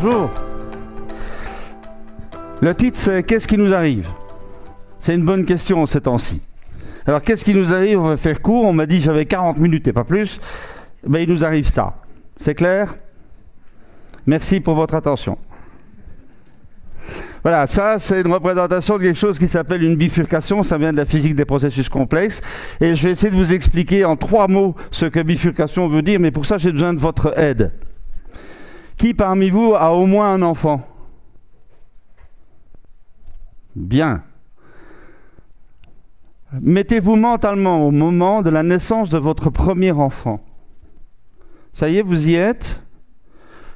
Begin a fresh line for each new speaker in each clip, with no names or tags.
Bonjour. Le titre, c'est « Qu'est-ce qui nous arrive ?» C'est une bonne question ces temps-ci. Alors, qu'est-ce qui nous arrive? On va faire court. On m'a dit j'avais 40 minutes et pas plus. Ben, il nous arrive ça. C'est clair? Merci pour votre attention. Voilà, ça c'est une représentation de quelque chose qui s'appelle une bifurcation, ça vient de la physique des processus complexes, et je vais essayer de vous expliquer en 3 mots ce que bifurcation veut dire, mais pour ça j'ai besoin de votre aide. Qui parmi vous a au moins un enfant? Bien. Mettez-vous mentalement au moment de la naissance de votre premier enfant. Ça y est, vous y êtes?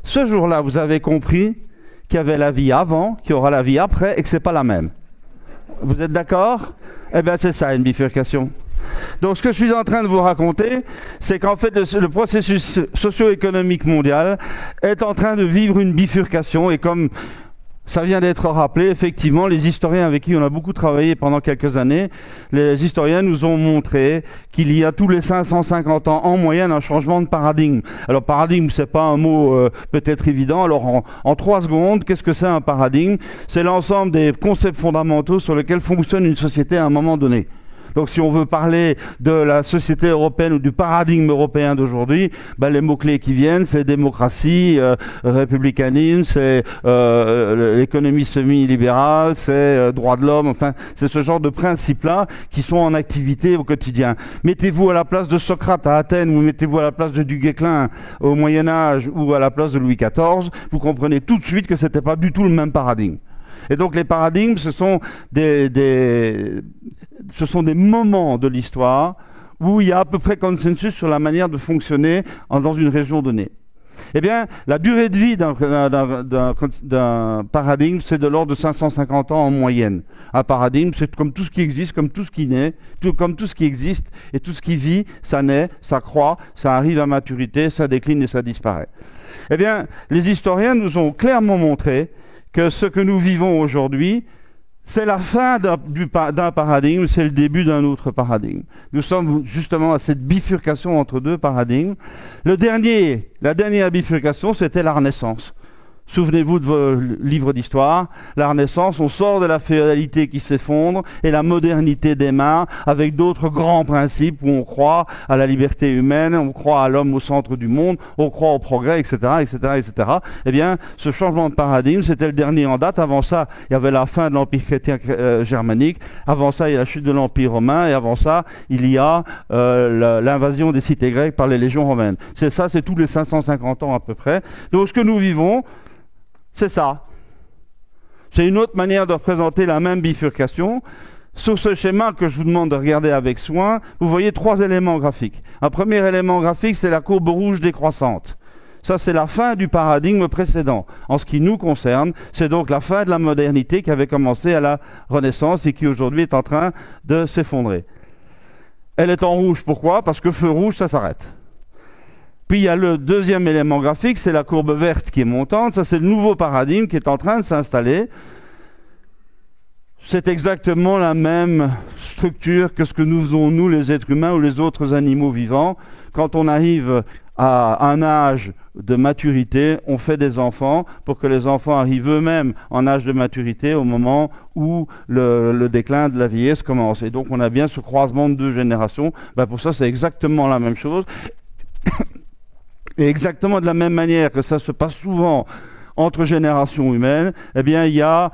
Ce jour-là, vous avez compris qu'il y avait la vie avant, qu'il y aura la vie après, et que ce n'est pas la même. Vous êtes d'accord? Eh bien, c'est ça, une bifurcation. Donc, ce que je suis en train de vous raconter, c'est qu'en fait, le processus socio-économique mondial est en train de vivre une bifurcation, et comme ça vient d'être rappelé, effectivement, les historiens avec qui on a beaucoup travaillé pendant quelques années, les historiens nous ont montré qu'il y a tous les 550 ans en moyenne un changement de paradigme. Alors paradigme, c'est pas un mot peut-être évident. Alors en 3 secondes, qu'est-ce que c'est un paradigme? C'est l'ensemble des concepts fondamentaux sur lesquels fonctionne une société à un moment donné. Donc si on veut parler de la société européenne ou du paradigme européen d'aujourd'hui, ben, les mots-clés qui viennent, c'est démocratie, républicanisme, c'est l'économie semi-libérale, c'est droits de l'homme, enfin c'est ce genre de principes-là qui sont en activité au quotidien. Mettez-vous à la place de Socrate à Athènes ou mettez-vous à la place de Du Guesclin au Moyen-Âge ou à la place de Louis XIV, vous comprenez tout de suite que ce n'était pas du tout le même paradigme. Et donc les paradigmes, ce sont des moments de l'histoire où il y a à peu près consensus sur la manière de fonctionner dans une région donnée. Eh bien, la durée de vie d'un paradigme, c'est de l'ordre de 550 ans en moyenne. Un paradigme, c'est comme tout ce qui existe, comme tout ce qui naît, comme tout ce qui existe, et tout ce qui vit, ça naît, ça croît, ça arrive à maturité, ça décline et ça disparaît. Eh bien, les historiens nous ont clairement montré que ce que nous vivons aujourd'hui, c'est la fin d'un paradigme, c'est le début d'un autre paradigme. Nous sommes justement à cette bifurcation entre 2 paradigmes. La dernière bifurcation, c'était la Renaissance. Souvenez-vous de vos livres d'histoire, la Renaissance, on sort de la féodalité qui s'effondre et la modernité démarre avec d'autres grands principes où on croit à la liberté humaine, on croit à l'homme au centre du monde, on croit au progrès, etc., etc., etc. Eh bien, ce changement de paradigme, c'était le dernier en date. Avant ça, il y avait la fin de l'Empire chrétien germanique. Avant ça, il y a la chute de l'Empire romain. Et avant ça, il y a l'invasion des cités grecques par les légions romaines. C'est ça, c'est tous les 550 ans à peu près. Donc, ce que nous vivons, c'est ça. C'est une autre manière de représenter la même bifurcation. Sur ce schéma que je vous demande de regarder avec soin, vous voyez 3 éléments graphiques. Un premier élément graphique, c'est la courbe rouge décroissante. Ça, c'est la fin du paradigme précédent. En ce qui nous concerne, c'est donc la fin de la modernité qui avait commencé à la Renaissance et qui aujourd'hui est en train de s'effondrer. Elle est en rouge, pourquoi? Parce que feu rouge, ça s'arrête. Puis il y a le deuxième élément graphique, c'est la courbe verte qui est montante. Ça, c'est le nouveau paradigme qui est en train de s'installer. C'est exactement la même structure que ce que nous faisons, nous, les êtres humains ou les autres animaux vivants. Quand on arrive à un âge de maturité, on fait des enfants pour que les enfants arrivent eux-mêmes en âge de maturité au moment où le déclin de la vieillesse commence. Et donc, on a bien ce croisement de 2 générations. Ben, pour ça, c'est exactement la même chose. Et exactement de la même manière que ça se passe souvent entre générations humaines, eh bien, il y a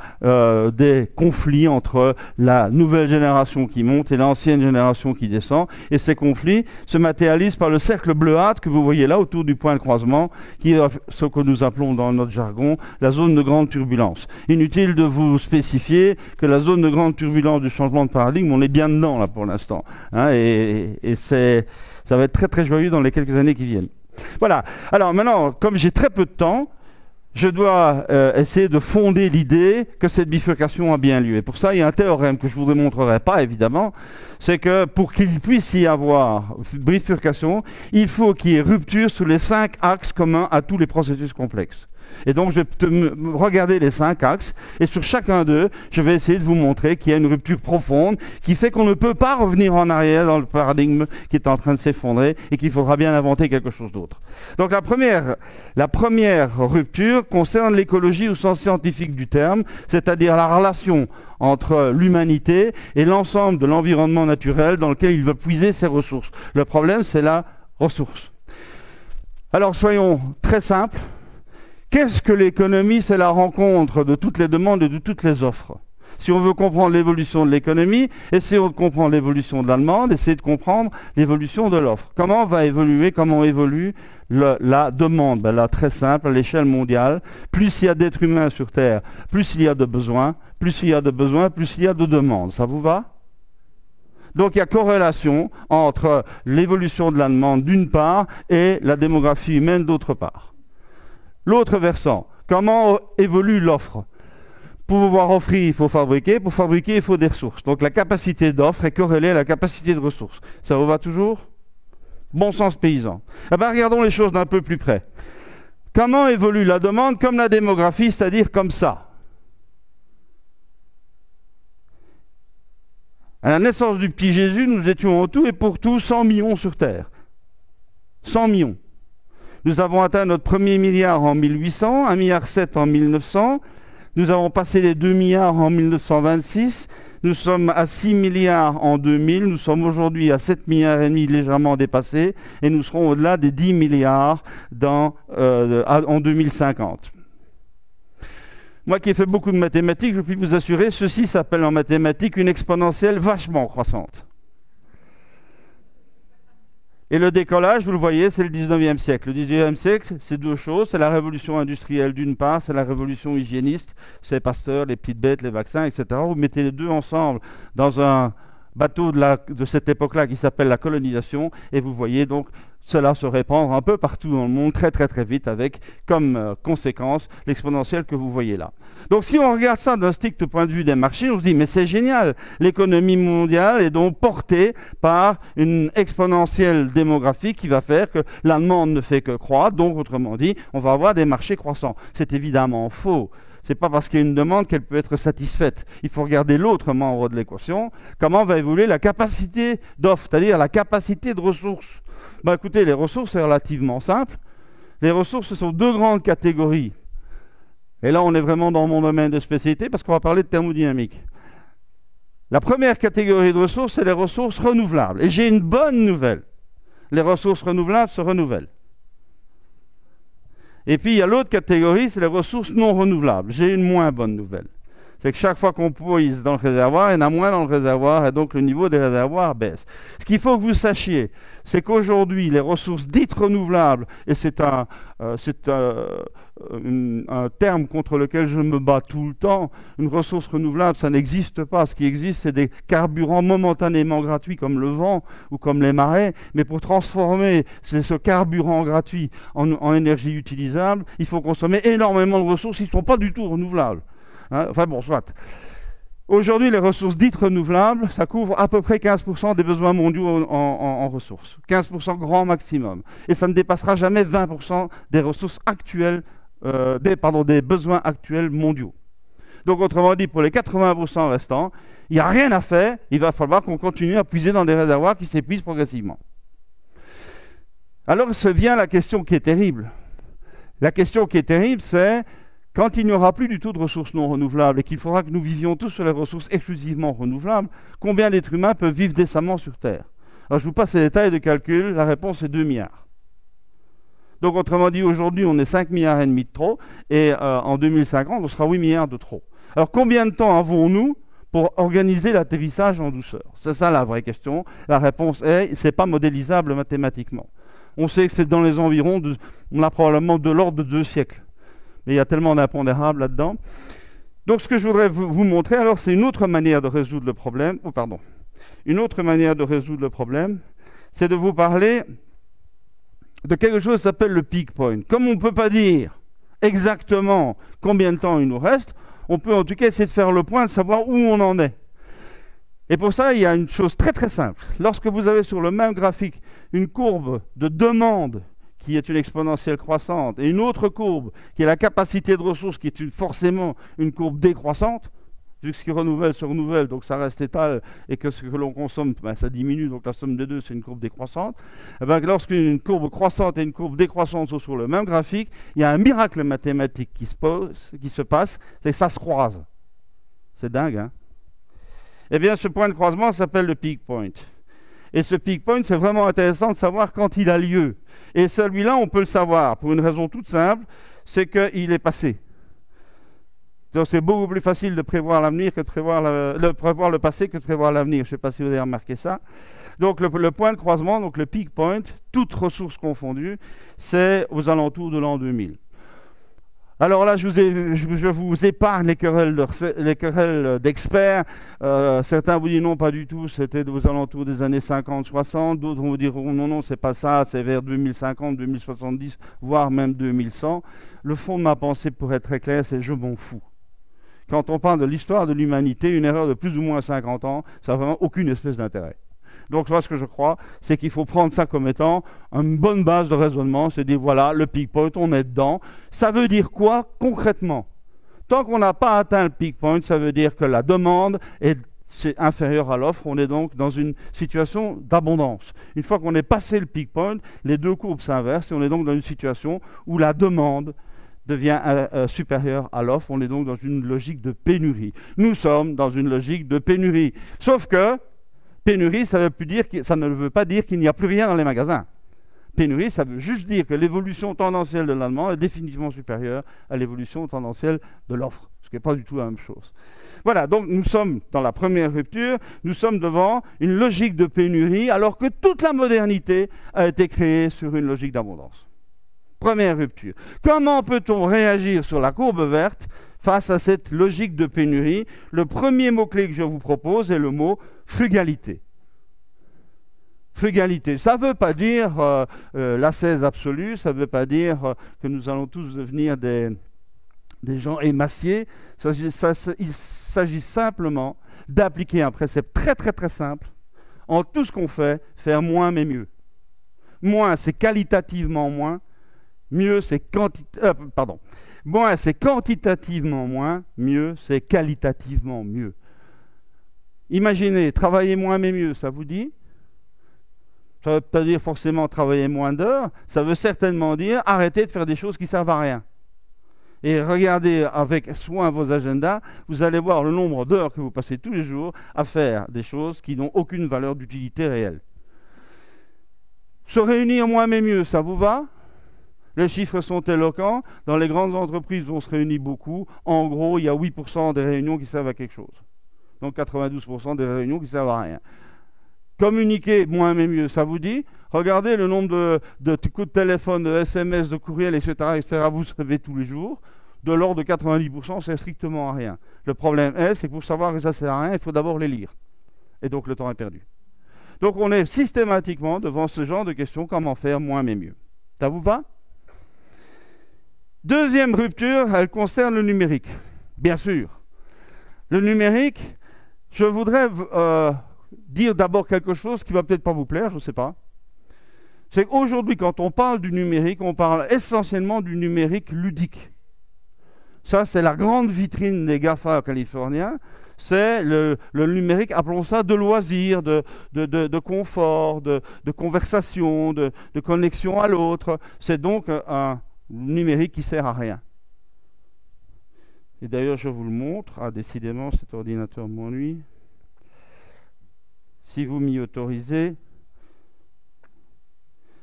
des conflits entre la nouvelle génération qui monte et l'ancienne génération qui descend. Et ces conflits se matérialisent par le cercle bleuâtre que vous voyez là autour du point de croisement, qui est ce que nous appelons dans notre jargon la zone de grande turbulence. Inutile de vous spécifier que la zone de grande turbulence du changement de paradigme, on est bien dedans là pour l'instant. Hein, et ça va être très très joyeux dans les quelques années qui viennent. Voilà. Alors maintenant, comme j'ai très peu de temps, je dois essayer de fonder l'idée que cette bifurcation a bien lieu. Et pour ça, il y a un théorème que je ne vous démontrerai pas, évidemment. C'est que pour qu'il puisse y avoir bifurcation, il faut qu'il y ait rupture sur les 5 axes communs à tous les processus complexes. Et donc, je vais regarder les 5 axes, et sur chacun d'eux, je vais essayer de vous montrer qu'il y a une rupture profonde qui fait qu'on ne peut pas revenir en arrière dans le paradigme qui est en train de s'effondrer et qu'il faudra bien inventer quelque chose d'autre. Donc, la première rupture concerne l'écologie au sens scientifique du terme, c'est-à-dire la relation entre l'humanité et l'ensemble de l'environnement naturel dans lequel il veut puiser ses ressources. Le problème, c'est la ressource. Alors, soyons très simples. Qu'est-ce que l'économie? C'est la rencontre de toutes les demandes et de toutes les offres. Si on veut comprendre l'évolution de l'économie, essayons de comprendre l'évolution de la demande, essayez de comprendre l'évolution de l'offre. Comment évolue la demande? Là, très simple, à l'échelle mondiale, plus il y a d'êtres humains sur Terre, plus il y a de besoins, plus il y a de besoins, plus il y a de demandes. Ça vous va? Donc il y a corrélation entre l'évolution de la demande d'une part et la démographie humaine d'autre part. L'autre versant, comment évolue l'offre? Pour pouvoir offrir, il faut fabriquer. Pour fabriquer, il faut des ressources. Donc la capacité d'offre est corrélée à la capacité de ressources. Ça vous va toujours? Bon sens paysan. Eh bien, regardons les choses d'un peu plus près. Comment évolue la demande? Comme la démographie, c'est-à-dire comme ça. À la naissance du petit Jésus, nous étions en tout et pour tout 100 millions sur Terre. 100 millions. Nous avons atteint notre premier milliard en 1800, 1,7 milliard en 1900. Nous avons passé les 2 milliards en 1926. Nous sommes à 6 milliards en 2000. Nous sommes aujourd'hui à 7,5 milliards légèrement dépassés. Et nous serons au-delà des 10 milliards en 2050. Moi qui ai fait beaucoup de mathématiques, je puis vous assurer, ceci s'appelle en mathématiques une exponentielle vachement croissante. Et le décollage, vous le voyez, c'est le 19e siècle. Le 19e siècle, c'est deux choses. C'est la révolution industrielle d'une part, c'est la révolution hygiéniste, c'est Pasteur, les petites bêtes, les vaccins, etc. Vous mettez les deux ensemble dans un bateau de cette époque-là qui s'appelle la colonisation, et vous voyez donc cela se répandre un peu partout dans le monde très très très vite avec comme conséquence l'exponentielle que vous voyez là. Donc si on regarde ça d'un strict point de vue des marchés, on se dit mais c'est génial, l'économie mondiale est donc portée par une exponentielle démographique qui va faire que la demande ne fait que croître, donc autrement dit on va avoir des marchés croissants. C'est évidemment faux. Ce n'est pas parce qu'il y a une demande qu'elle peut être satisfaite. Il faut regarder l'autre membre de l'équation, comment va évoluer la capacité d'offre, c'est-à-dire la capacité de ressources. Ben écoutez, les ressources, c'est relativement simple. Les ressources, ce sont deux grandes catégories. Et là, on est vraiment dans mon domaine de spécialité parce qu'on va parler de thermodynamique. La première catégorie de ressources, c'est les ressources renouvelables. Et j'ai une bonne nouvelle. Les ressources renouvelables se renouvellent. Et puis, il y a l'autre catégorie, c'est les ressources non renouvelables. J'ai une moins bonne nouvelle. C'est que chaque fois qu'on puise dans le réservoir, il y en a moins dans le réservoir et donc le niveau des réservoirs baisse. Ce qu'il faut que vous sachiez, c'est qu'aujourd'hui, les ressources dites renouvelables, et c'est un terme contre lequel je me bats tout le temps, une ressource renouvelable, ça n'existe pas. Ce qui existe, c'est des carburants momentanément gratuits comme le vent ou comme les marées, mais pour transformer ce carburant gratuit en énergie utilisable, il faut consommer énormément de ressources qui ne sont pas du tout renouvelables. Hein, enfin bon, soit. Aujourd'hui, les ressources dites renouvelables, ça couvre à peu près 15% des besoins mondiaux en ressources. 15% grand maximum. Et ça ne dépassera jamais 20% des ressources actuelles, des besoins actuels mondiaux. Donc autrement dit, pour les 80% restants, il n'y a rien à faire, il va falloir qu'on continue à puiser dans des réservoirs qui s'épuisent progressivement. Alors se vient la question qui est terrible. La question qui est terrible, c'est quand il n'y aura plus du tout de ressources non renouvelables et qu'il faudra que nous vivions tous sur les ressources exclusivement renouvelables, combien d'êtres humains peuvent vivre décemment sur Terre? Alors je vous passe les détails de calcul, la réponse est 2 milliards. Donc autrement dit, aujourd'hui on est 5,5 milliards de trop, et en 2050 on sera 8 milliards de trop. Alors combien de temps avons-nous pour organiser l'atterrissage en douceur? C'est ça la vraie question. La réponse est, c'est pas modélisable mathématiquement. On sait que c'est dans les environs, on a probablement de l'ordre de 2 siècles. Mais il y a tellement d'impondérables là-dedans. Donc ce que je voudrais vous montrer, alors, c'est une autre manière de résoudre le problème. Oh, pardon. Une autre manière de résoudre le problème, c'est de vous parler de quelque chose qui s'appelle le peak point. Comme on ne peut pas dire exactement combien de temps il nous reste, on peut en tout cas essayer de faire le point, de savoir où on en est. Et pour ça, il y a une chose très très simple. Lorsque vous avez sur le même graphique une courbe de demande qui est une exponentielle croissante, et une autre courbe, qui est la capacité de ressources, qui est forcément une courbe décroissante, vu que ce qui renouvelle se renouvelle, donc ça reste étal, et que ce que l'on consomme, ben, ça diminue, donc la somme des deux, c'est une courbe décroissante. Et ben, lorsqu'une courbe croissante et une courbe décroissante sont sur le même graphique, il y a un miracle mathématique qui se passe, c'est que ça se croise. C'est dingue, hein? Eh bien, ce point de croisement s'appelle le peak point. Et ce peak point, c'est vraiment intéressant de savoir quand il a lieu. Et celui-là, on peut le savoir pour une raison toute simple, c'est qu'il est passé. Donc c'est beaucoup plus facile de prévoir l'avenir que de prévoir le passé que de prévoir l'avenir. Je ne sais pas si vous avez remarqué ça. Donc le point de croisement, donc le peak point, toutes ressources confondues, c'est aux alentours de l'an 2000. Alors là, je vous épargne les querelles d'experts. Certains vous disent non, pas du tout, c'était aux alentours des années 50-60. D'autres vont vous dire oh, non, c'est pas ça, c'est vers 2050, 2070, voire même 2100. Le fond de ma pensée, pour être très clair, c'est je m'en fous. Quand on parle de l'histoire de l'humanité, une erreur de plus ou moins 50 ans, ça n'a vraiment aucune espèce d'intérêt. Donc, moi, ce que je crois, c'est qu'il faut prendre ça comme étant une bonne base de raisonnement, c'est dire, voilà, le peak point, on est dedans. Ça veut dire quoi, concrètement? Tant qu'on n'a pas atteint le peak point, ça veut dire que la demande est inférieure à l'offre. On est donc dans une situation d'abondance. Une fois qu'on est passé le peak point, les deux courbes s'inversent et on est donc dans une situation où la demande devient supérieure à l'offre. On est donc dans une logique de pénurie. Nous sommes dans une logique de pénurie. Sauf que pénurie, ça ne veut pas dire qu'il n'y a plus rien dans les magasins. Pénurie, ça veut juste dire que l'évolution tendancielle de la demande est définitivement supérieure à l'évolution tendancielle de l'offre, ce qui n'est pas du tout la même chose. Voilà, donc nous sommes dans la première rupture, nous sommes devant une logique de pénurie, alors que toute la modernité a été créée sur une logique d'abondance. Première rupture. Comment peut-on réagir sur la courbe verte face à cette logique de pénurie? Le premier mot-clé que je vous propose est le mot frugalité. Frugalité, ça ne veut pas dire l'ascèse absolue, ça ne veut pas dire que nous allons tous devenir des gens émaciés. Il s'agit simplement d'appliquer un précepte très très très simple en tout ce qu'on fait, faire moins mais mieux. Moins, c'est qualitativement moins. Mieux, c'est moins, c'est quantitativement moins. Mieux, c'est qualitativement mieux. Imaginez, travailler moins mais mieux, ça vous dit? Ça ne veut pas dire forcément travailler moins d'heures, ça veut certainement dire arrêter de faire des choses qui ne servent à rien. Et regardez avec soin vos agendas, vous allez voir le nombre d'heures que vous passez tous les jours à faire des choses qui n'ont aucune valeur d'utilité réelle. Se réunir moins mais mieux, ça vous va? Les chiffres sont éloquents. Dans les grandes entreprises, on se réunit beaucoup. En gros, il y a 8% des réunions qui servent à quelque chose. Donc 92% des réunions qui ne servent à rien. Communiquer moins mais mieux, ça vous dit? Regardez le nombre de coups de téléphone, de SMS, de courriels, etc. vous recevez tous les jours. De l'ordre de 90%, c'est strictement à rien. Le problème c'est que pour savoir que ça ne sert à rien, il faut d'abord les lire. Et donc le temps est perdu. Donc on est systématiquement devant ce genre de questions, comment faire moins mais mieux. Ça vous va? Deuxième rupture, elle concerne le numérique. Bien sûr. Le numérique, je voudrais dire d'abord quelque chose qui ne va peut-être pas vous plaire, je ne sais pas. C'est qu'aujourd'hui, quand on parle du numérique, on parle essentiellement du numérique ludique. Ça, c'est la grande vitrine des GAFA californiens. C'est le numérique, appelons ça de loisirs, de confort, de conversation, de connexion à l'autre. C'est donc un numérique qui ne sert à rien. Et d'ailleurs, je vous le montre. Ah, décidément, cet ordinateur m'ennuie. Si vous m'y autorisez.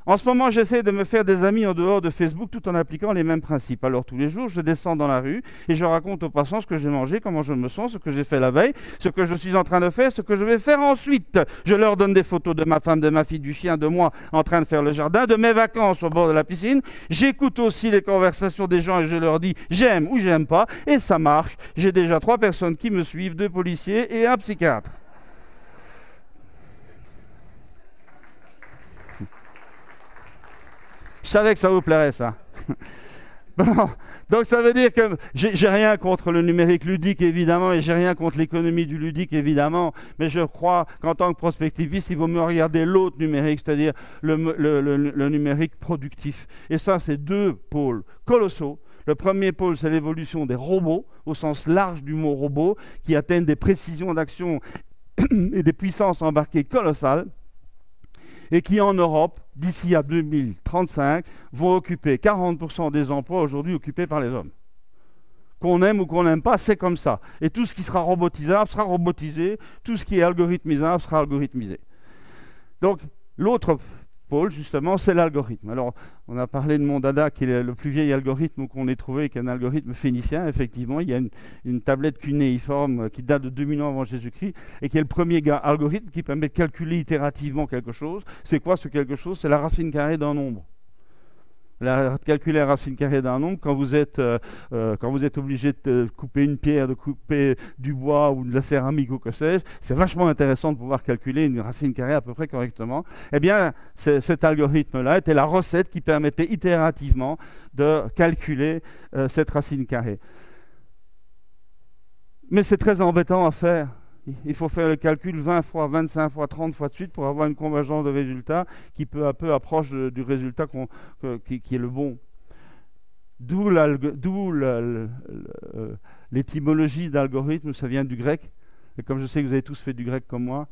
En ce moment, j'essaie de me faire des amis en dehors de Facebook tout en appliquant les mêmes principes. Alors tous les jours, je descends dans la rue et je raconte aux passants ce que j'ai mangé, comment je me sens, ce que j'ai fait la veille, ce que je suis en train de faire, ce que je vais faire ensuite. Je leur donne des photos de ma femme, de ma fille, du chien, de moi en train de faire le jardin, de mes vacances au bord de la piscine. J'écoute aussi les conversations des gens et je leur dis j'aime ou j'aime pas. Et ça marche. J'ai déjà 3 personnes qui me suivent, 2 policiers et un psychiatre. Je savais que ça vous plairait, ça. Bon, donc ça veut dire que j'ai rien contre le numérique ludique évidemment et j'ai rien contre l'économie du ludique évidemment, mais je crois qu'en tant que prospectiviste, il vaut mieux regarder l'autre numérique, c'est-à-dire le numérique productif. Et ça, c'est deux pôles colossaux. Le premier pôle, c'est l'évolution des robots, au sens large du mot robot, qui atteignent des précisions d'action et des puissances embarquées colossales, et qui en Europe, d'ici à 2035, vont occuper 40% des emplois aujourd'hui occupés par les hommes. Qu'on aime ou qu'on n'aime pas, c'est comme ça. Et tout ce qui sera robotisable sera robotisé, tout ce qui est algorithmisable sera algorithmisé. Donc, l'autre pôle, justement, c'est l'algorithme. Alors, on a parlé de Mondada, qui est le plus vieil algorithme qu'on ait trouvé, qui est un algorithme phénicien. Effectivement, il y a une tablette cunéiforme qui date de 2000 ans avant Jésus-Christ, et qui est le premier algorithme qui permet de calculer itérativement quelque chose. C'est quoi ce quelque chose? C'est la racine carrée d'un nombre. Calculer la racine carrée d'un nombre, quand vous êtes obligé de couper une pierre, de couper du bois ou de la céramique ou que sais-je, c'est vachement intéressant de pouvoir calculer une racine carrée à peu près correctement. Eh bien, cet algorithme-là était la recette qui permettait itérativement de calculer cette racine carrée. Mais c'est très embêtant à faire. Il faut faire le calcul 20 fois, 25 fois, 30 fois de suite pour avoir une convergence de résultats qui peu à peu approche du résultat qui est le bon. D'où l'étymologie d'algorithme, ça vient du grec. Et comme je sais que vous avez tous fait du grec comme moi,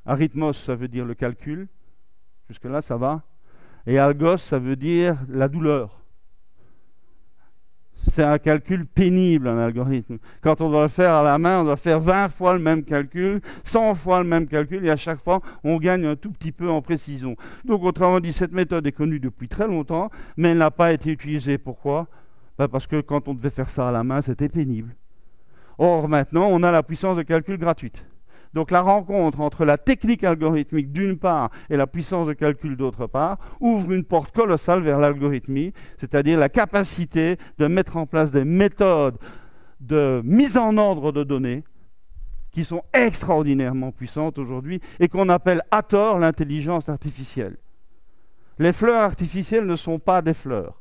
arithmos, ça veut dire le calcul. Jusque-là, ça va. Et algos, ça veut dire la douleur. C'est un calcul pénible, un algorithme. Quand on doit le faire à la main, on doit faire 20 fois le même calcul, 100 fois le même calcul, et à chaque fois, on gagne un tout petit peu en précision. Donc, autrement dit, cette méthode est connue depuis très longtemps, mais elle n'a pas été utilisée. Pourquoi? Parce que quand on devait faire ça à la main, c'était pénible. Or, maintenant, on a la puissance de calcul gratuite. Donc la rencontre entre la technique algorithmique d'une part et la puissance de calcul d'autre part ouvre une porte colossale vers l'algorithmie, c'est-à-dire la capacité de mettre en place des méthodes de mise en ordre de données qui sont extraordinairement puissantes aujourd'hui et qu'on appelle à tort l'intelligence artificielle. Les fleurs artificielles ne sont pas des fleurs.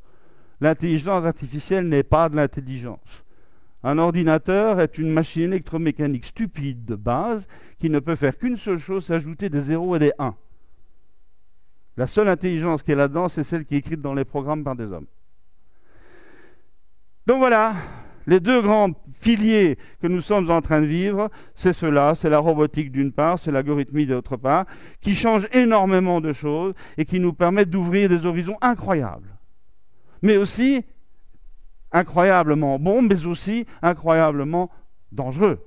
L'intelligence artificielle n'est pas de l'intelligence. Un ordinateur est une machine électromécanique stupide de base qui ne peut faire qu'une seule chose, s'ajouter des 0 et des 1. La seule intelligence qui est là-dedans, c'est celle qui est écrite dans les programmes par des hommes. Donc voilà, les deux grands piliers que nous sommes en train de vivre, c'est cela, c'est la robotique d'une part, c'est l'algorithmie d'autre part, qui change énormément de choses et qui nous permettent d'ouvrir des horizons incroyables. Mais aussi incroyablement bon, mais aussi incroyablement dangereux.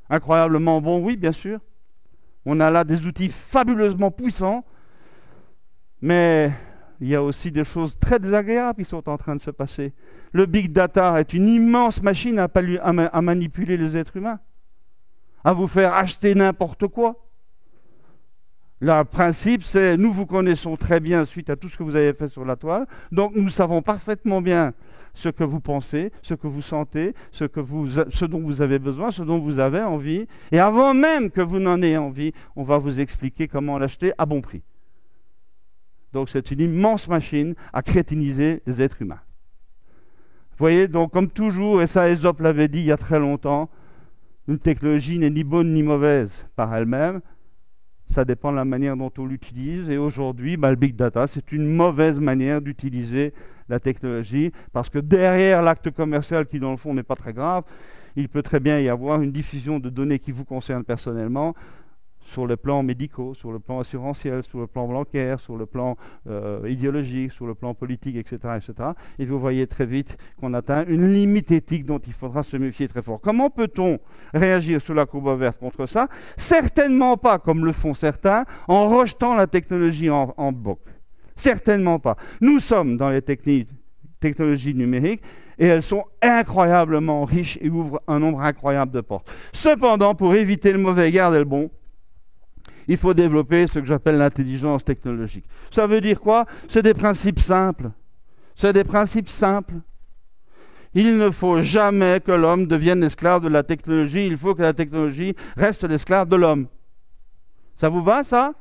Incroyablement bon, oui, bien sûr. On a là des outils fabuleusement puissants, mais il y a aussi des choses très désagréables qui sont en train de se passer. Le big data est une immense machine à manipuler les êtres humains, à vous faire acheter n'importe quoi. Le principe, c'est nous vous connaissons très bien suite à tout ce que vous avez fait sur la toile, donc nous savons parfaitement bien ce que vous pensez, ce que vous sentez, ce dont vous avez besoin, ce dont vous avez envie. Et avant même que vous n'en ayez envie, on va vous expliquer comment l'acheter à bon prix. Donc c'est une immense machine à crétiniser les êtres humains. Vous voyez, donc comme toujours, et ça Ésope l'avait dit il y a très longtemps, une technologie n'est ni bonne ni mauvaise par elle-même. Ça dépend de la manière dont on l'utilise. Et aujourd'hui, le big data, c'est une mauvaise manière d'utiliser la technologie parce que derrière l'acte commercial, qui dans le fond n'est pas très grave, il peut très bien y avoir une diffusion de données qui vous concernent personnellement sur le plan médical, sur le plan assurantiel, sur le plan bancaire, sur le plan idéologique, sur le plan politique, etc., etc. Et vous voyez très vite qu'on atteint une limite éthique dont il faudra se méfier très fort. Comment peut-on réagir sur la courbe verte contre ça? Certainement pas, comme le font certains, en rejetant la technologie en bloc. Certainement pas. Nous sommes dans les technologies numériques et elles sont incroyablement riches et ouvrent un nombre incroyable de portes. Cependant, pour éviter le mauvais, garder le bon, il faut développer ce que j'appelle l'intelligence technologique. Ça veut dire quoi? C'est des principes simples. C'est des principes simples. Il ne faut jamais que l'homme devienne esclave de la technologie. Il faut que la technologie reste l'esclave de l'homme. Ça vous va, ça?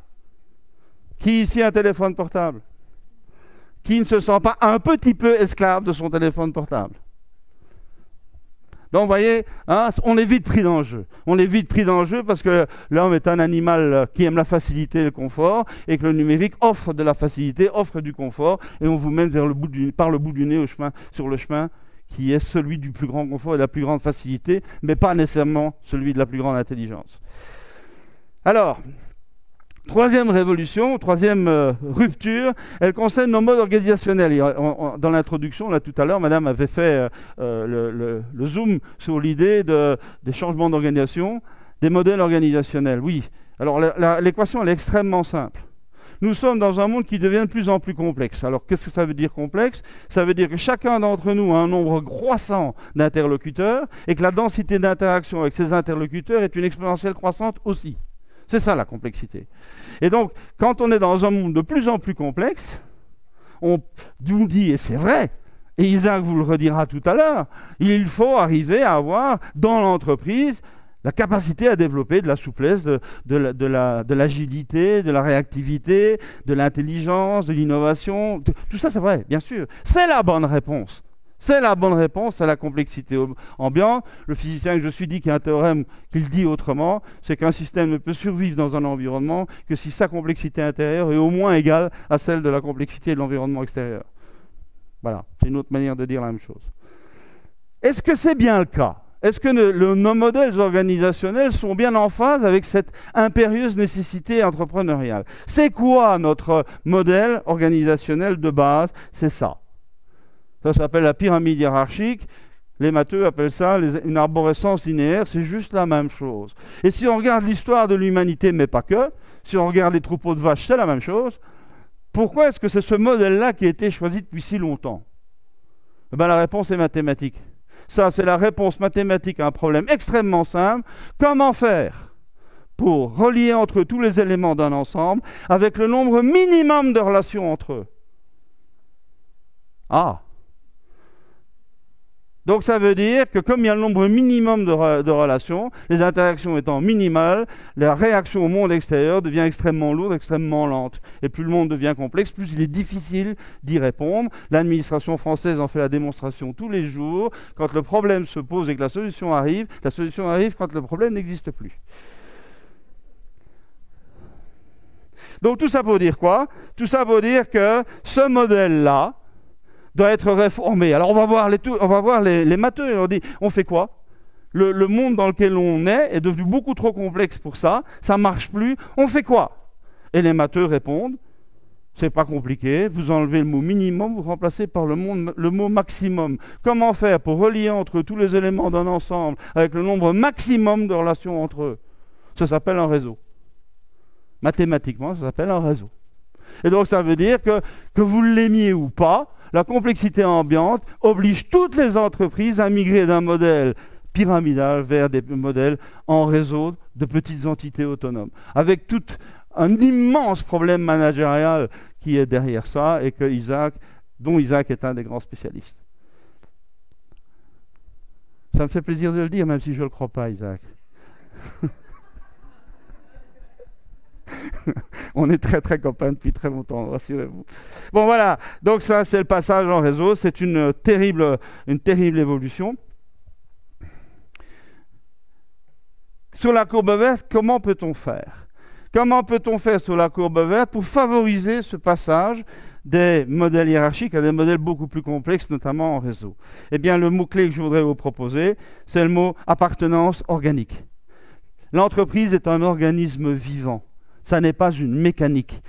Qui ici a un téléphone portable? qui ne se sent pas un petit peu esclave de son téléphone portable. Donc, vous voyez, hein, on est vite pris dans le jeu. On est vite pris dans le jeu parce que l'homme est un animal qui aime la facilité et le confort, et que le numérique offre de la facilité, offre du confort, et on vous mène par le bout du nez sur le chemin qui est celui du plus grand confort et de la plus grande facilité, mais pas nécessairement celui de la plus grande intelligence. Alors, troisième révolution, troisième rupture, elle concerne nos modes organisationnels. Dans l'introduction, là tout à l'heure, madame avait fait le zoom sur l'idée des changements d'organisation, des modèles organisationnels. Oui, alors l'équation elle est extrêmement simple. Nous sommes dans un monde qui devient de plus en plus complexe. Alors qu'est-ce que ça veut dire complexe? Ça veut dire que chacun d'entre nous a un nombre croissant d'interlocuteurs et que la densité d'interaction avec ces interlocuteurs est une exponentielle croissante aussi. C'est ça la complexité. Et donc, quand on est dans un monde de plus en plus complexe, on nous dit, et c'est vrai, et Isaac vous le redira tout à l'heure, il faut arriver à avoir dans l'entreprise la capacité à développer de la souplesse, de l'agilité, de la réactivité, de l'intelligence, de l'innovation. Tout ça, c'est vrai, bien sûr. C'est la bonne réponse. C'est la bonne réponse à la complexité ambiante. Le physicien que je suis dit qu'il y a un théorème qui le dit autrement, c'est qu'un système ne peut survivre dans un environnement que si sa complexité intérieure est au moins égale à celle de la complexité de l'environnement extérieur. Voilà, c'est une autre manière de dire la même chose. Est-ce que c'est bien le cas? Est-ce que nos modèles organisationnels sont bien en phase avec cette impérieuse nécessité entrepreneuriale? C'est quoi notre modèle organisationnel de base? C'est ça. Ça s'appelle la pyramide hiérarchique. Les matheux appellent ça une arborescence linéaire. C'est juste la même chose. Et si on regarde l'histoire de l'humanité, mais pas que, si on regarde les troupeaux de vaches, c'est la même chose. Pourquoi est-ce que c'est ce modèle-là qui a été choisi depuis si longtemps? Eh bien, la réponse est mathématique. Ça, c'est la réponse mathématique à un problème extrêmement simple. Comment faire pour relier entre eux tous les éléments d'un ensemble avec le nombre minimum de relations entre eux? Ah! Donc ça veut dire que comme il y a le nombre minimum de relations, les interactions étant minimales, la réaction au monde extérieur devient extrêmement lourde, extrêmement lente. Et plus le monde devient complexe, plus il est difficile d'y répondre. L'administration française en fait la démonstration tous les jours. Quand le problème se pose et que la solution arrive quand le problème n'existe plus. Donc tout ça pour dire quoi? Tout ça pour dire que ce modèle-là doit être réformé. Alors on va voir les matheux et on dit, on fait quoi? Le monde dans lequel on est devenu beaucoup trop complexe pour ça, ça ne marche plus, on fait quoi? Et les matheux répondent, c'est pas compliqué, vous enlevez le mot minimum, vous remplacez par le mot maximum. Comment faire pour relier entre tous les éléments d'un ensemble avec le nombre maximum de relations entre eux? Ça s'appelle un réseau. Mathématiquement, ça s'appelle un réseau. Et donc ça veut dire que vous l'aimiez ou pas, la complexité ambiante oblige toutes les entreprises à migrer d'un modèle pyramidal vers des modèles en réseau de petites entités autonomes, avec tout un immense problème managérial qui est derrière ça et dont Isaac est un des grands spécialistes. Ça me fait plaisir de le dire, même si je ne le crois pas, Isaac. On est très très copains depuis très longtemps, rassurez-vous. Bon voilà, donc ça c'est le passage en réseau, c'est une terrible évolution. Sur la courbe verte, comment peut-on faire? Comment peut-on faire sur la courbe verte pour favoriser ce passage des modèles hiérarchiques à des modèles beaucoup plus complexes, notamment en réseau? Eh bien, le mot-clé que je voudrais vous proposer, c'est le mot appartenance organique. L'entreprise est un organisme vivant. Ça n'est pas une mécanique.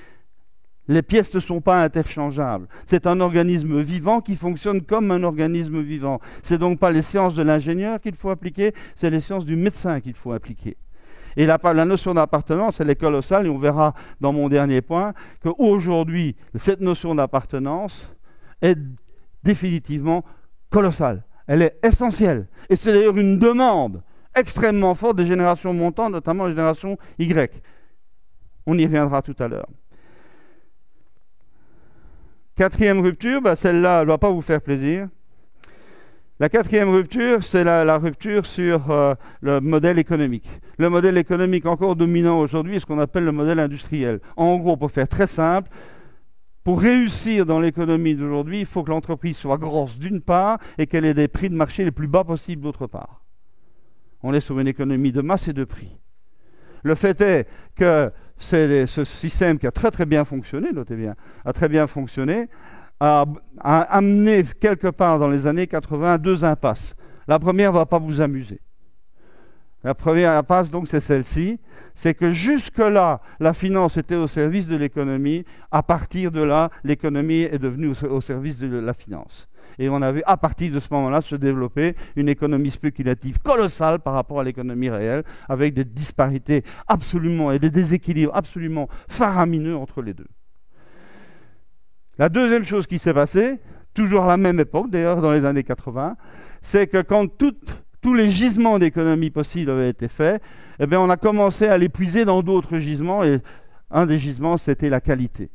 Les pièces ne sont pas interchangeables. C'est un organisme vivant qui fonctionne comme un organisme vivant. Ce n'est donc pas les sciences de l'ingénieur qu'il faut appliquer, c'est les sciences du médecin qu'il faut appliquer. Et la notion d'appartenance, elle est colossale, et on verra dans mon dernier point qu'aujourd'hui, cette notion d'appartenance est définitivement colossale. Elle est essentielle. Et c'est d'ailleurs une demande extrêmement forte des générations montantes, notamment les générations Y. On y reviendra tout à l'heure. Quatrième rupture, celle-là, elle ne va pas vous faire plaisir. La quatrième rupture, c'est la rupture sur le modèle économique. Le modèle économique encore dominant aujourd'hui est ce qu'on appelle le modèle industriel. En gros, pour faire très simple, Pour réussir dans l'économie d'aujourd'hui, il faut que l'entreprise soit grosse d'une part et qu'elle ait des prix de marché les plus bas possibles d'autre part. On est sur une économie de masse et de prix. Le fait est que ce système qui a très très bien fonctionné, notez bien, a très bien fonctionné, a amené quelque part dans les années 80 deux impasses. La première ne va pas vous amuser. La première impasse, donc, c'est celle-ci, c'est que jusque-là, la finance était au service de l'économie. À partir de là, l'économie est devenue au service de la finance. Et on a vu, à partir de ce moment-là, se développer une économie spéculative colossale par rapport à l'économie réelle, avec des disparités absolument et des déséquilibres absolument faramineux entre les deux. La deuxième chose qui s'est passée, toujours à la même époque, d'ailleurs dans les années 80, c'est que quand tous les gisements d'économie possibles avaient été faits, eh bien, on a commencé à les puiser dans d'autres gisements, et un des gisements, c'était la qualité.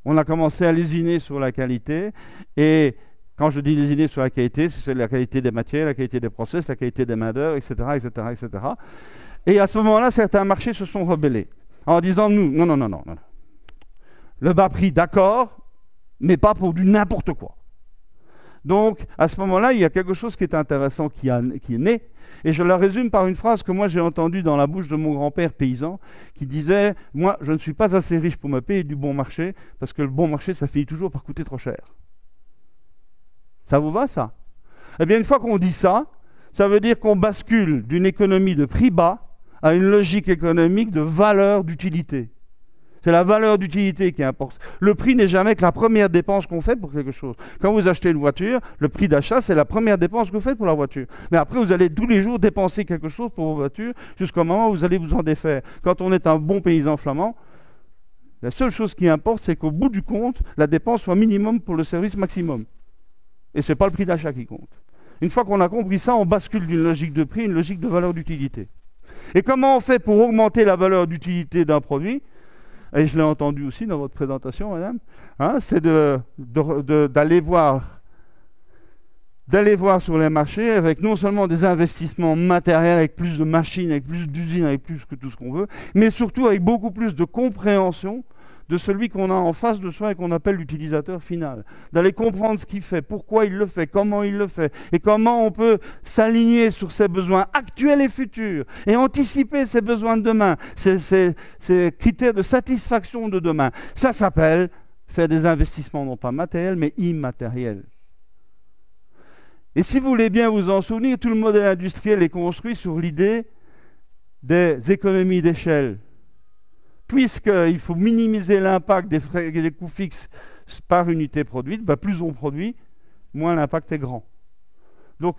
On a commencé à lésiner sur la qualité, et quand je dis lésiner sur la qualité, c'est la qualité des matières, la qualité des process, la qualité des main-d'œuvre, etc., etc., etc. Et à ce moment-là, certains marchés se sont rebellés, en disant, non. Le bas prix, d'accord, mais pas pour du n'importe quoi. Donc, à ce moment-là, il y a quelque chose qui est intéressant qui est né, et je la résume par une phrase que moi j'ai entendue dans la bouche de mon grand-père paysan, qui disait « Moi, je ne suis pas assez riche pour me payer du bon marché, parce que le bon marché, ça finit toujours par coûter trop cher. » Ça vous va, ça? Eh bien, une fois qu'on dit ça, ça veut dire qu'on bascule d'une économie de prix bas à une logique économique de valeur d'utilité. C'est la valeur d'utilité qui importe. Le prix n'est jamais que la première dépense qu'on fait pour quelque chose. Quand vous achetez une voiture, le prix d'achat, c'est la première dépense que vous faites pour la voiture. Mais après, vous allez tous les jours dépenser quelque chose pour vos voitures jusqu'au moment où vous allez vous en défaire. Quand on est un bon paysan flamand, la seule chose qui importe, c'est qu'au bout du compte, la dépense soit minimum pour le service maximum. Et ce n'est pas le prix d'achat qui compte. Une fois qu'on a compris ça, on bascule d'une logique de prix à une logique de valeur d'utilité. Et comment on fait pour augmenter la valeur d'utilité d'un produit ? Et je l'ai entendu aussi dans votre présentation, madame, c'est d'aller voir sur les marchés avec non seulement des investissements matériels, avec plus de machines, avec plus d'usines, avec plus que tout ce qu'on veut, mais surtout avec beaucoup plus de compréhension de celui qu'on a en face de soi et qu'on appelle l'utilisateur final. D'aller comprendre ce qu'il fait, pourquoi il le fait, comment il le fait, et comment on peut s'aligner sur ses besoins actuels et futurs, et anticiper ses besoins de demain, ces critères de satisfaction de demain. Ça s'appelle faire des investissements non pas matériels, mais immatériels. Et si vous voulez bien vous en souvenir, tout le modèle industriel est construit sur l'idée des économies d'échelle. Puisqu'il faut minimiser l'impact des coûts fixes par unité produite, plus on produit, moins l'impact est grand. Donc,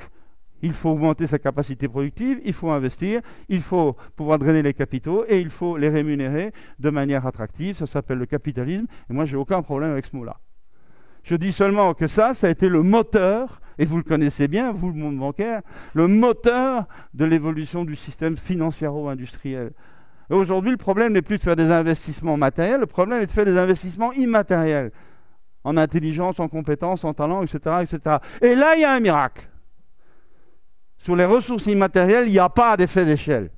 il faut augmenter sa capacité productive, il faut investir, il faut pouvoir drainer les capitaux et il faut les rémunérer de manière attractive. Ça s'appelle le capitalisme, et moi, j'ai aucun problème avec ce mot-là. Je dis seulement que ça a été le moteur, et vous le connaissez bien, vous, le monde bancaire, le moteur de l'évolution du système financiero-industriel. Et aujourd'hui, le problème n'est plus de faire des investissements matériels, le problème est de faire des investissements immatériels, en intelligence, en compétences, en talent, etc., etc. Et là, il y a un miracle. Sur les ressources immatérielles, il n'y a pas d'effet d'échelle.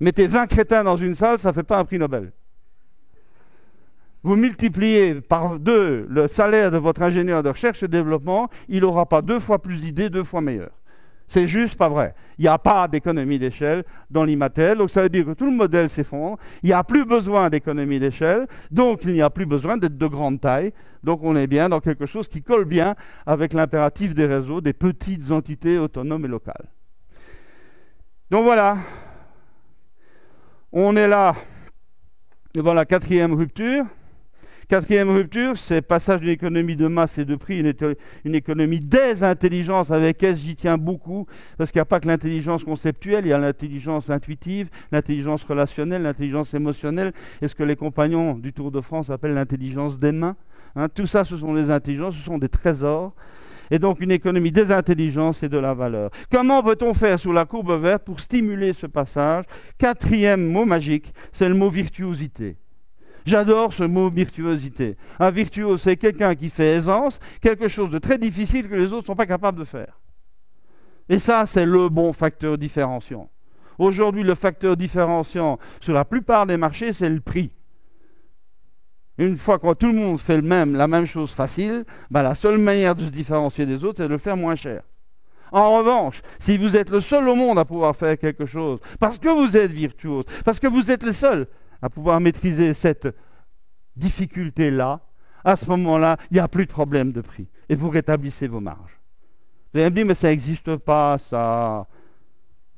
Mettez 20 crétins dans une salle, ça ne fait pas un prix Nobel. Vous multipliez par 2 le salaire de votre ingénieur de recherche et développement, il n'aura pas 2 fois plus d'idées, 2 fois meilleures. C'est juste pas vrai. Il n'y a pas d'économie d'échelle dans l'immatériel, donc ça veut dire que tout le modèle s'effondre. Il n'y a plus besoin d'économie d'échelle, donc il n'y a plus besoin d'être de grande taille. Donc on est bien dans quelque chose qui colle bien avec l'impératif des réseaux, des petites entités autonomes et locales. Donc voilà, on est là devant la 4e rupture. 4e rupture, c'est passage d'une économie de masse et de prix, une économie des intelligences, avec S, j'y tiens beaucoup, parce qu'il n'y a pas que l'intelligence conceptuelle, il y a l'intelligence intuitive, l'intelligence relationnelle, l'intelligence émotionnelle, et ce que les compagnons du Tour de France appellent l'intelligence des mains. Tout ça, ce sont des intelligences, ce sont des trésors. Et donc une économie des intelligences et de la valeur. Comment peut-on faire sous la courbe verte pour stimuler ce passage? 4e mot magique, c'est le mot virtuosité. J'adore ce mot virtuosité. Un virtuose, c'est quelqu'un qui fait aisance, quelque chose de très difficile que les autres ne sont pas capables de faire. Et ça, c'est le bon facteur différenciant. Aujourd'hui, le facteur différenciant sur la plupart des marchés, c'est le prix. Une fois que tout le monde fait la même chose facile, ben la seule manière de se différencier des autres, c'est de le faire moins cher. En revanche, si vous êtes le seul au monde à pouvoir faire quelque chose, parce que vous êtes virtuose, parce que vous êtes le seul à pouvoir maîtriser cette difficulté-là, à ce moment-là, il n'y a plus de problème de prix. Et vous rétablissez vos marges. Vous allez me dire, mais ça n'existe pas, ça.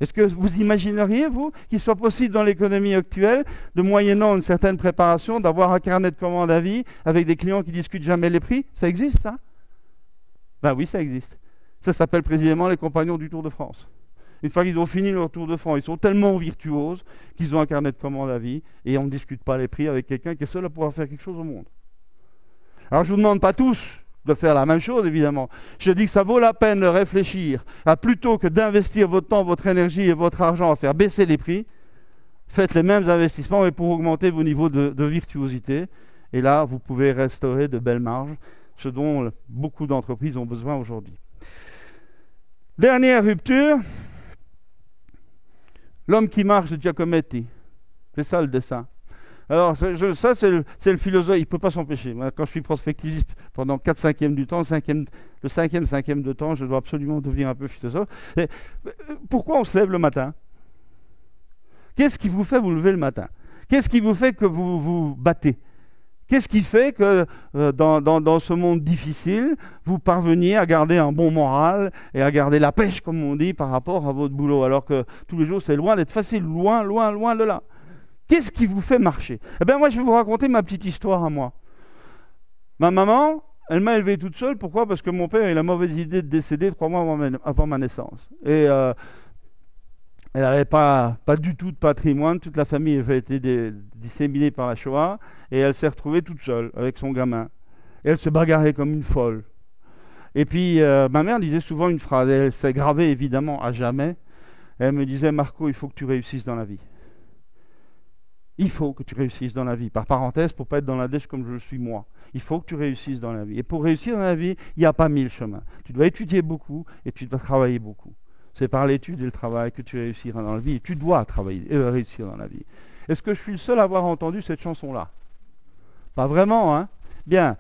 Est-ce que vous imagineriez, vous, qu'il soit possible dans l'économie actuelle, de moyennant une certaine préparation, d'avoir un carnet de commandes à vie avec des clients qui discutent jamais les prix? Ça existe, ça? Ben oui, ça existe. Ça s'appelle précisément les compagnons du Tour de France. Une fois qu'ils ont fini leur Tour de France, ils sont tellement virtuoses qu'ils ont un carnet de commandes à vie et on ne discute pas les prix avec quelqu'un qui est seul à pouvoir faire quelque chose au monde. Alors je ne vous demande pas tous de faire la même chose, évidemment. Je dis que ça vaut la peine de réfléchir à plutôt que d'investir votre temps, votre énergie et votre argent à faire baisser les prix, faites les mêmes investissements mais pour augmenter vos niveaux de virtuosité. Et là, vous pouvez restaurer de belles marges, ce dont beaucoup d'entreprises ont besoin aujourd'hui. Dernière rupture, l'homme qui marche de Giacometti. C'est ça le dessin. Alors, ça, c'est le philosophe, il ne peut pas s'empêcher. Quand je suis prospectiviste pendant 4/5 du temps, le cinquième de temps, je dois absolument devenir un peu philosophe. Et pourquoi on se lève le matin? Qu'est-ce qui vous fait vous lever le matin? Qu'est-ce qui vous fait que vous vous battez? Qu'est-ce qui fait que dans ce monde difficile, vous parveniez à garder un bon moral et à garder la pêche, comme on dit, par rapport à votre boulot, alors que tous les jours, c'est loin d'être facile, loin, loin, loin de là. Qu'est-ce qui vous fait marcher? Eh bien, moi, je vais vous raconter ma petite histoire à moi. Ma maman, elle m'a élevé toute seule. Pourquoi? Parce que mon père a eu la mauvaise idée de décéder 3 mois avant ma naissance. Et elle n'avait pas du tout de patrimoine. Toute la famille avait été disséminée par la Shoah. Et elle s'est retrouvée toute seule avec son gamin. Et elle se bagarrait comme une folle. Et puis, ma mère disait souvent une phrase. Elle s'est gravée évidemment à jamais. Elle me disait, Marco, il faut que tu réussisses dans la vie. Il faut que tu réussisses dans la vie. Par parenthèse, pour ne pas être dans la dèche comme je le suis moi. Il faut que tu réussisses dans la vie. Et pour réussir dans la vie, il n'y a pas 1000 chemins. Tu dois étudier beaucoup et tu dois travailler beaucoup. C'est par l'étude et le travail que tu réussiras dans la vie. Et tu dois réussir dans la vie. Est-ce que je suis le seul à avoir entendu cette chanson-là? Pas vraiment, hein? Bien.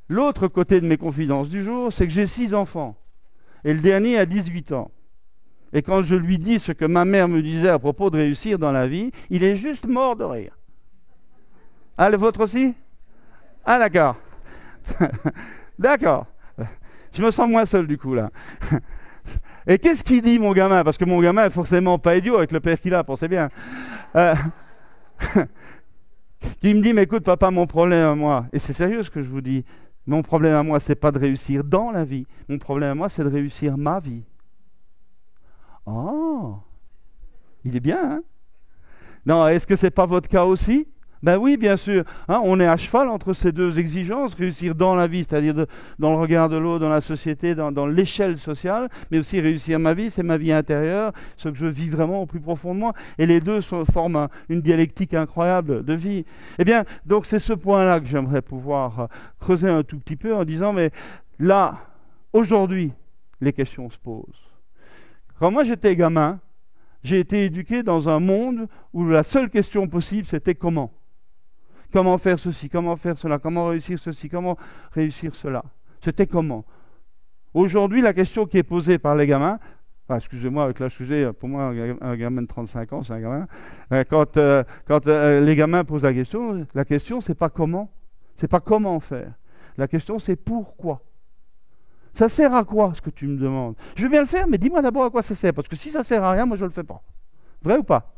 L'autre côté de mes confidences du jour, c'est que j'ai 6 enfants. Et le dernier a 18 ans. Et quand je lui dis ce que ma mère me disait à propos de réussir dans la vie, il est juste mort de rire. Ah, le vôtre aussi? Ah, d'accord. D'accord. Je me sens moins seul du coup, là. Et qu'est-ce qu'il dit, mon gamin? Parce que mon gamin est forcément pas idiot avec le père qu'il a, pensez bien. Qui me dit, mais écoute, papa, mon problème à moi, et c'est sérieux ce que je vous dis, mon problème à moi, c'est pas de réussir dans la vie. Mon problème à moi, c'est de réussir ma vie. Oh, il est bien, hein? Non, est-ce que ce n'est pas votre cas aussi? Ben oui, bien sûr. Hein, on est à cheval entre ces deux exigences, réussir dans la vie, c'est-à-dire dans le regard de l'autre, dans la société, dans l'échelle sociale, mais aussi réussir ma vie, c'est ma vie intérieure, ce que je vis vraiment au plus profond de moi. Et les deux forment une dialectique incroyable de vie. Eh bien, donc c'est ce point-là que j'aimerais pouvoir creuser un tout petit peu en disant, mais là, aujourd'hui, les questions se posent. Quand moi j'étais gamin, j'ai été éduqué dans un monde où la seule question possible c'était comment. Comment faire ceci, comment faire cela, comment réussir ceci, comment réussir cela. C'était comment. Aujourd'hui, la question qui est posée par les gamins, excusez-moi avec l'âge que j'ai, pour moi un gamin de 35 ans c'est un gamin, quand les gamins posent la question c'est pas comment, c'est pas comment faire. La question c'est pourquoi. Ça sert à quoi, ce que tu me demandes? Je veux bien le faire, mais dis-moi d'abord à quoi ça sert. Parce que si ça sert à rien, moi, je ne le fais pas. Vrai ou pas?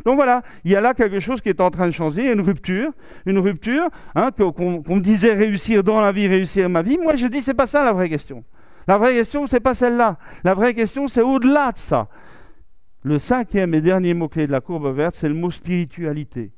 Donc voilà, il y a là quelque chose qui est en train de changer, une rupture, hein, qu'on me disait réussir dans la vie, réussir ma vie. Moi, je dis, c'est pas ça la vraie question. La vraie question, c'est pas celle-là. La vraie question, c'est au-delà de ça. Le 5e et dernier mot-clé de la courbe verte, c'est le mot spiritualité.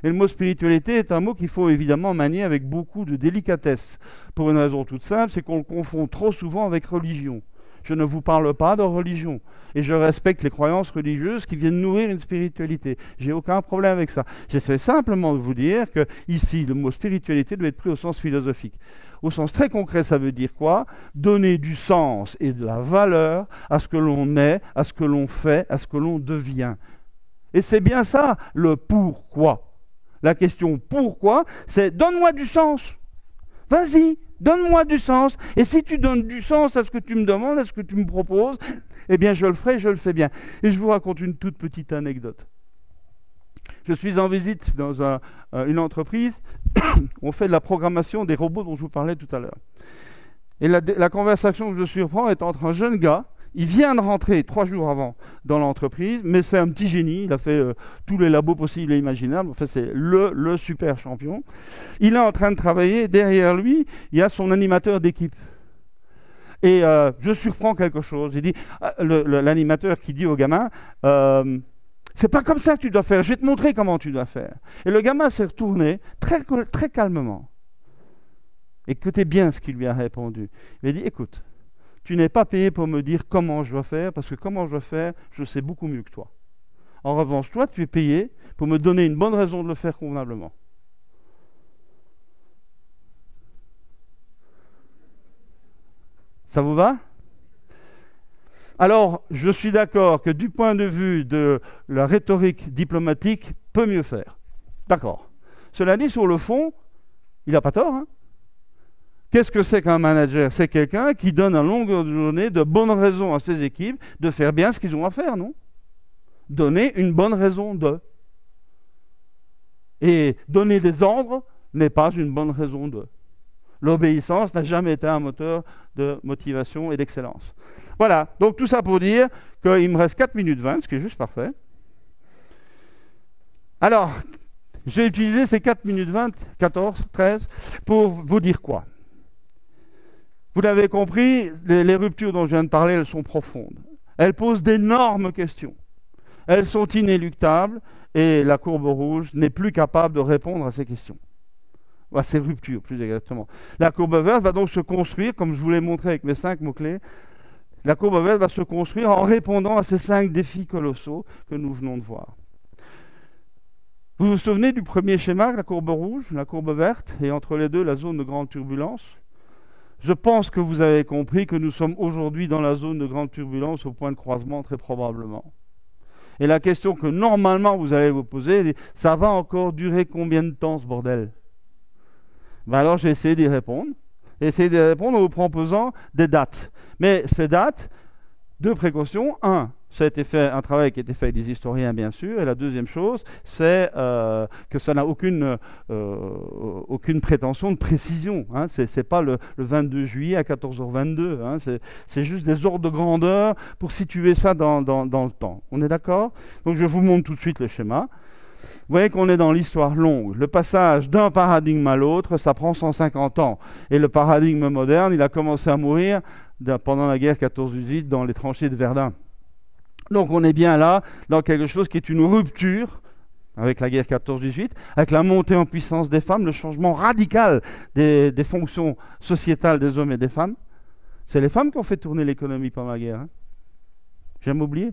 Et le mot spiritualité est un mot qu'il faut évidemment manier avec beaucoup de délicatesse. Pour une raison toute simple, c'est qu'on le confond trop souvent avec religion. Je ne vous parle pas de religion. Et je respecte les croyances religieuses qui viennent nourrir une spiritualité. J'ai aucun problème avec ça. J'essaie simplement de vous dire que ici, le mot spiritualité doit être pris au sens philosophique. Au sens très concret, ça veut dire quoi? Donner du sens et de la valeur à ce que l'on est, à ce que l'on fait, à ce que l'on devient. Et c'est bien ça, le pourquoi. La question pourquoi, c'est donne-moi du sens. Vas-y, donne-moi du sens. Et si tu donnes du sens à ce que tu me demandes, à ce que tu me proposes, eh bien je le ferai, je le fais bien. Et je vous raconte une toute petite anecdote. Je suis en visite dans une entreprise où on fait de la programmation des robots dont je vous parlais tout à l'heure. Et la conversation que je surprends est entre un jeune gars. Il vient de rentrer 3 jours avant dans l'entreprise, mais c'est un petit génie. Il a fait tous les labos possibles et imaginables. Enfin, c'est le super champion. Il est en train de travailler. Derrière lui, il y a son animateur d'équipe. Et je surprends quelque chose. Il dit, l'animateur qui dit au gamin, c'est pas comme ça que tu dois faire. Je vais te montrer comment tu dois faire. Et le gamin s'est retourné très, très calmement. Écoutez bien ce qu'il lui a répondu. Il a dit, écoute, tu n'es pas payé pour me dire comment je dois faire, parce que comment je dois faire, je sais beaucoup mieux que toi. En revanche, toi, tu es payé pour me donner une bonne raison de le faire convenablement. Ça vous va ? Alors, je suis d'accord que du point de vue de la rhétorique diplomatique, peut mieux faire. D'accord. Cela dit, sur le fond, il n'a pas tort, hein ? Qu'est-ce que c'est qu'un manager? C'est quelqu'un qui donne à longueur de journée de bonnes raisons à ses équipes de faire bien ce qu'ils ont à faire, non? Donner une bonne raison de. Et donner des ordres n'est pas une bonne raison de. L'obéissance n'a jamais été un moteur de motivation et d'excellence. Voilà, donc tout ça pour dire qu'il me reste 4 minutes 20, ce qui est juste parfait. Alors, j'ai utilisé ces 4 minutes 20, 14, 13, pour vous dire quoi? Vous l'avez compris, les ruptures dont je viens de parler, elles sont profondes. Elles posent d'énormes questions. Elles sont inéluctables et la courbe rouge n'est plus capable de répondre à ces questions. À ces ruptures, plus exactement. La courbe verte va donc se construire, comme je vous l'ai montré avec mes 5 mots-clés, la courbe verte va se construire en répondant à ces 5 défis colossaux que nous venons de voir. Vous vous souvenez du premier schéma, la courbe rouge, la courbe verte, et entre les deux, la zone de grande turbulence? Je pense que vous avez compris que nous sommes aujourd'hui dans la zone de grande turbulence au point de croisement, très probablement. Et la question que normalement vous allez vous poser, ça va encore durer combien de temps ce bordel? Ben alors j'ai essayé d'y répondre. J'ai essayé d'y répondre en vous proposant des dates. Mais ces dates, 2 précautions. 1, ça a été fait, un travail qui a été fait avec des historiens, bien sûr. Et la deuxième chose, c'est que ça n'a aucune prétention de précision. Hein. Ce n'est pas le 22 juillet à 14h22. Hein. C'est juste des ordres de grandeur pour situer ça dans le temps. On est d'accord? Donc je vous montre tout de suite le schéma. Vous voyez qu'on est dans l'histoire longue. Le passage d'un paradigme à l'autre, ça prend 150 ans. Et le paradigme moderne, il a commencé à mourir pendant la guerre 14-18 dans les tranchées de Verdun. Donc on est bien là, dans quelque chose qui est une rupture avec la guerre 14-18, avec la montée en puissance des femmes, le changement radical des fonctions sociétales des hommes et des femmes. C'est les femmes qui ont fait tourner l'économie pendant la guerre. Hein. J'aime oublier.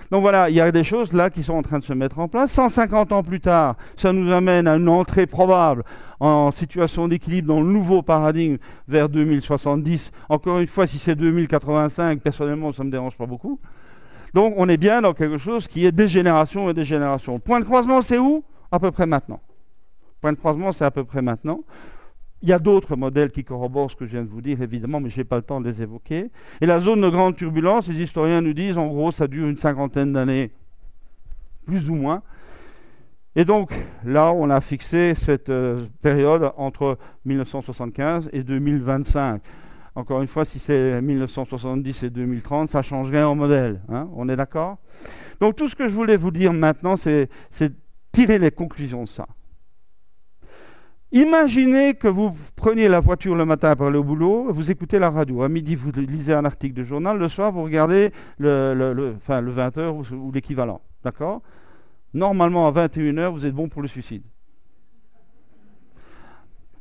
Donc voilà, il y a des choses là qui sont en train de se mettre en place. 150 ans plus tard, ça nous amène à une entrée probable en situation d'équilibre dans le nouveau paradigme vers 2070. Encore une fois, si c'est 2085, personnellement, ça ne me dérange pas beaucoup. Donc on est bien dans quelque chose qui est des générations et des générations. Point de croisement, c'est où? À peu près maintenant. Point de croisement, c'est à peu près maintenant. Il y a d'autres modèles qui corroborent ce que je viens de vous dire, évidemment, mais je n'ai pas le temps de les évoquer. Et la zone de grande turbulence, les historiens nous disent, en gros, ça dure une 50aine d'années, plus ou moins. Et donc, là, on a fixé cette période entre 1975 et 2025. Encore une fois, si c'est 1970 et 2030, ça ne change rien au modèle. Hein, on est d'accord? Donc, tout ce que je voulais vous dire maintenant, c'est tirer les conclusions de ça. Imaginez que vous preniez la voiture le matin pour aller au boulot, vous écoutez la radio. À midi, vous lisez un article de journal. Le soir, vous regardez le 20h ou l'équivalent. D'accord? Normalement, à 21h, vous êtes bon pour le suicide.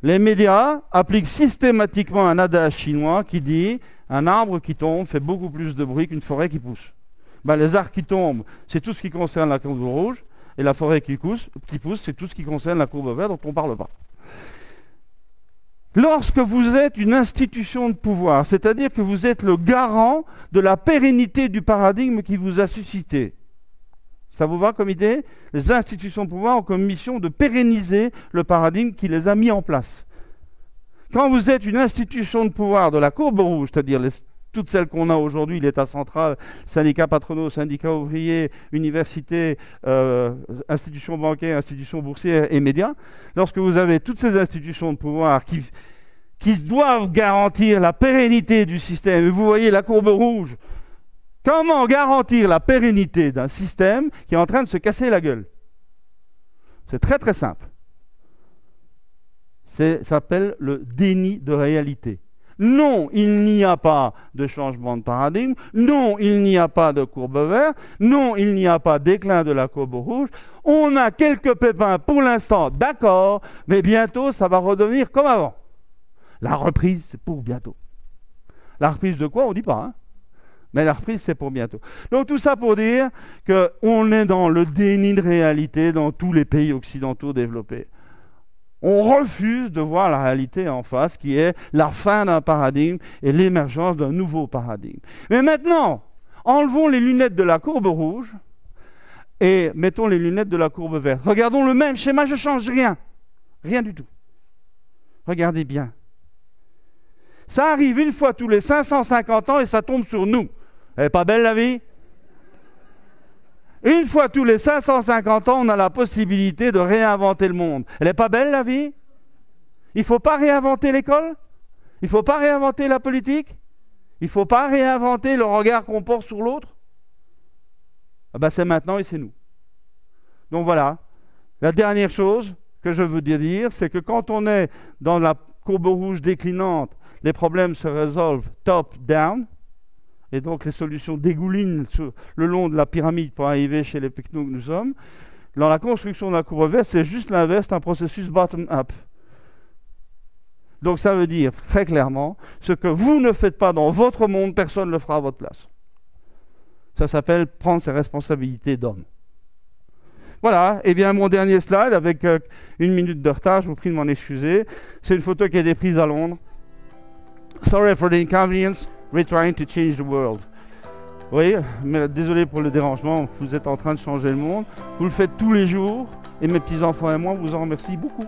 Les médias appliquent systématiquement un adage chinois qui dit « un arbre qui tombe fait beaucoup plus de bruit qu'une forêt qui pousse ». Ben, les arbres qui tombent, c'est tout ce qui concerne la courbe rouge, et la forêt qui pousse, c'est tout ce qui concerne la courbe verte dont on ne parle pas. Lorsque vous êtes une institution de pouvoir, c'est-à-dire que vous êtes le garant de la pérennité du paradigme qui vous a suscité, Ça vous va comme idée? Les institutions de pouvoir ont comme mission de pérenniser le paradigme qui les a mis en place. Quand vous êtes une institution de pouvoir de la courbe rouge, c'est-à-dire toutes celles qu'on a aujourd'hui, l'État central, syndicats patronaux, syndicats ouvriers, universités, institutions bancaires, institutions boursières et médias, lorsque vous avez toutes ces institutions de pouvoir qui doivent garantir la pérennité du système, et vous voyez la courbe rouge, comment garantir la pérennité d'un système qui est en train de se casser la gueule? C'est très très simple. Ça s'appelle le déni de réalité. Non, il n'y a pas de changement de paradigme. Non, il n'y a pas de courbe verte. Non, il n'y a pas déclin de la courbe rouge. On a quelques pépins pour l'instant, d'accord, mais bientôt ça va redevenir comme avant. La reprise, c'est pour bientôt. La reprise de quoi? On ne dit pas, hein? Mais la reprise, c'est pour bientôt. Donc tout ça pour dire qu'on est dans le déni de réalité dans tous les pays occidentaux développés. On refuse de voir la réalité en face, qui est la fin d'un paradigme et l'émergence d'un nouveau paradigme. Mais maintenant, enlevons les lunettes de la courbe rouge et mettons les lunettes de la courbe verte. Regardons le même schéma, je ne change rien. Rien du tout. Regardez bien. Ça arrive une fois tous les 550 ans et ça tombe sur nous. Elle n'est pas belle la vie? Une fois tous les 550 ans, on a la possibilité de réinventer le monde. Elle n'est pas belle la vie? Il ne faut pas réinventer l'école? Il ne faut pas réinventer la politique? Il ne faut pas réinventer le regard qu'on porte sur l'autre? Ah ben c'est maintenant et c'est nous. Donc voilà. La dernière chose que je veux dire, c'est que quand on est dans la courbe rouge déclinante, les problèmes se résolvent top-down, et donc les solutions dégoulinent le long de la pyramide pour arriver chez les technos que nous sommes. Dans la construction de la courbe verte, c'est juste l'inverse, un processus bottom-up. Donc ça veut dire très clairement, ce que vous ne faites pas dans votre monde, personne ne le fera à votre place. Ça s'appelle prendre ses responsabilités d'homme. Voilà, et bien mon dernier slide, avec 1 minute de retard, je vous prie de m'en excuser. C'est une photo qui a été prise à Londres. Sorry for the inconvenience, we're trying to change the world. Oui, mais désolé pour le dérangement, vous êtes en train de changer le monde. Vous le faites tous les jours, et mes petits-enfants et moi, vous en remercie beaucoup.